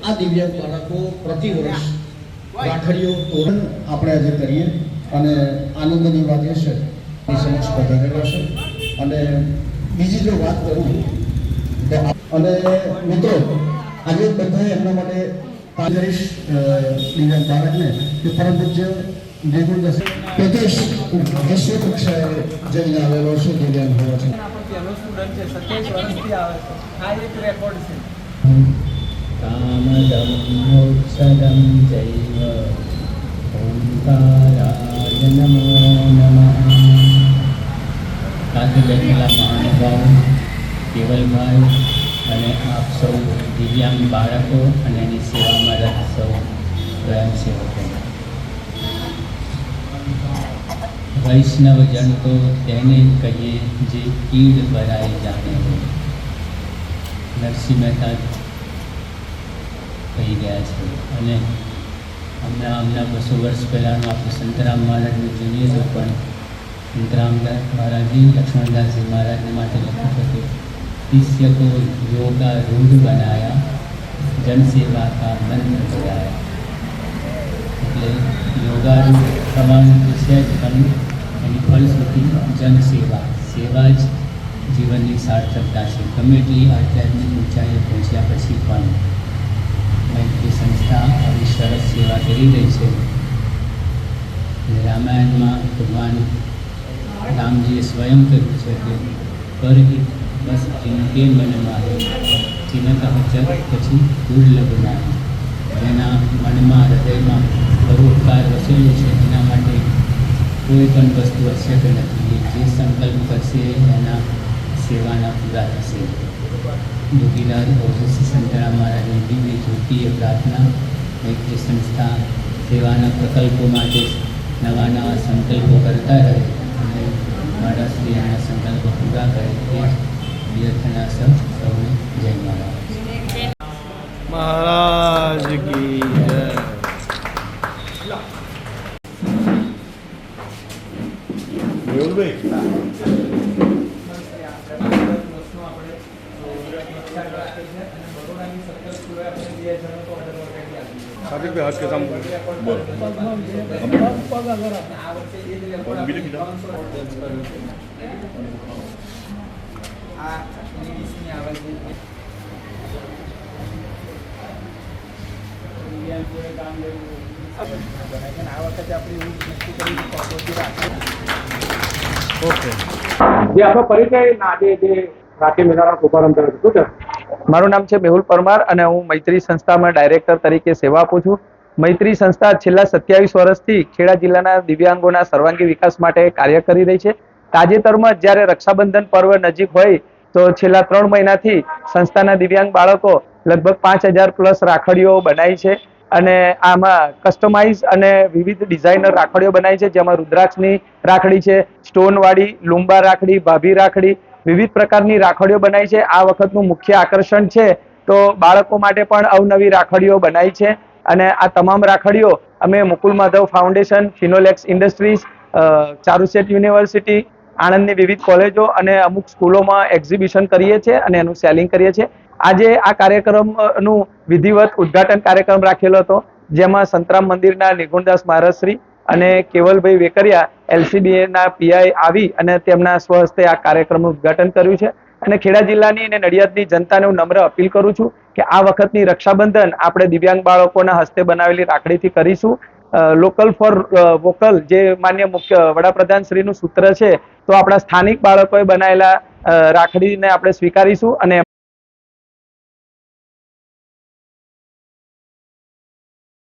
આ દિવ્યાંગ બાળકો પ્રતિ વર્ષ રાખડીઓ તોરણ આપણે આજે કરીએ અને આનંદની વાત એ છે એ સમક્ષ પધારેલા છે. અને બીજી જો વાત કરું તો અને મિત્રો આજે બધાએ એમના માટે પાજરીશ દિવ્યાંગ બાળકને કે પરમ પૂજ્ય નિર્ગુણ દસ પ્રદેશ વિશ્વ કક્ષાએ જઈને આવેલો છે દિવ્યાંગ હોવા છે. સ્ટુડન્ટ છે 27 વર્ષથી આવે છે. આ એક રેકોર્ડ છે. કામદં મોક્ષદં ચૈવ ઓંકારાય નમો નમઃ. સાથે બેઠેલા મહાનુભાવો, કેવલભાઈ અને આપ સૌ દિવ્યાંગ બાળકો અને એની સેવામાં રત સૌ સ્વયંસેવકો. વૈષ્ણવજન તો તેને કહીએ જે કીડ ભરાય જાણે. નરસિંહ મહેતા કહી ગયા છે. અને હમણાં 200 વર્ષ પહેલાંનું આપણે સંતરામ મહારાજને જોઈએ તો પણ સંતરામ મહારાજજી લક્ષ્મણદાસજી મહારાજને માટે લખ્યું છે કે શિષ્ય को योगा रूढ़ बनाया जन सेवा का मंत्र लगाया. એટલે યોગારૂઢ થવાનું વિષય જ પણ એની ફલશ્રુતિ જનસેવા, સેવા જ જીવનની સાર્થકતા છે. ગમે એટલી આધ્યાત્મિક ઊંચાઈએ પહોંચ્યા પછી પણ મૈત્રી સંસ્થા આવી સરસ સેવા કરી રહી છે. રામાયણમાં ભગવાન રામજીએ સ્વયં કહ્યું છે કે પરહિત બસ જીનકે મન મારે જીનક જગ પછી દુર્લભ નારી. જેના મનમાં હૃદયમાં પરોપકાર વસેલો છે એના માટે કોઈ પણ વસ્તુ અશક્ય નથી. જે સંકલ્પ કરશે એના સેવાના પૂરા થશે. યોગીલાલ ઓઝસી સંતરામ મહારાજની દિવ્ય જ્યોતિએ પ્રાર્થના મૈત્રી સંસ્થા સેવાના પ્રકલ્પો માટે નવા નવા સંકલ્પો કરતા રહે અને મારા શ્રી એના સંકલ્પો પૂરા કરે એ વ્યર્થના સૌને જય મહારાજ કી જય. हाथ के सामने बोल મારું નામ છે મેહુલ પરમાર અને હું મૈત્રી સંસ્થામાં ડાયરેક્ટર તરીકે સેવા આપું છું. મૈત્રી સંસ્થા છેલ્લા 27 વર્ષથી ખેડા જિલ્લાના દિવ્યાંગોના સર્વાંગી વિકાસ માટે કાર્ય કરી રહી છે. તાજેતરમાં જ્યારે રક્ષાબંધન પર્વ નજીક હોય તો છેલ્લા 3 મહિનાથી સંસ્થાના દિવ્યાંગ બાળકો લગભગ 5000 પ્લસ રાખડીઓ બનાવી છે. અને આમાં કસ્ટમાઇઝ અને વિવિધ ડિઝાઇનર રાખડીઓ બનાવી છે, જેમાં રુદ્રાક્ષની રાખડી છે, સ્ટોનવાળી, લુંબા રાખડી, ભાભી રાખડી, વિવિધ પ્રકારની રાખડીઓ બનાવી છે. આ વખતનું મુખ્ય આકર્ષણ છે તો બાળકો માટે પણ અવનવી રાખડીઓ બનાવી છે. અને આ તમામ રાખડીઓ અમે Mukul Madhav foundation, Finolex industries, Charusat university, આણંદની વિવિધ કોલેજો અને અમુક સ્કૂલોમાં એક્ઝિબિશન કરીએ છીએ અને એનું સેલિંગ કરીએ છીએ. આજે આ કાર્યક્રમનું વિધિવત ઉદ્ઘાટન કાર્યક્રમ રાખેલો હતો, જેમાં સંતરામ મંદિરના નિર્ગુણદાસ મહારાજશ્રી અને કેવલભાઈ વેકરિયા LCBAના પીઆઈ આવી અને તેમના સ્વહસ્તે આ કાર્યક્રમનું ઉદ્ઘાટન કર્યું છે. અને ખેડા જિલ્લાની અને નડિયાદની જનતાને હું નમ્ર અપીલ કરું છું કે આ વખતની રક્ષાબંધન આપણે દિવ્યાંગ બાળકોના હસ્તે બનાવેલી રાખડીથી કરીશું. લોકલ ફોર વોકલ જે માન્ય મુખ્ય વડાપ્રધાન શ્રીનું સૂત્ર છે, તો આપણા સ્થાનિક બાળકોએ બનાવેલા રાખડીને આપણે સ્વીકારીશું અને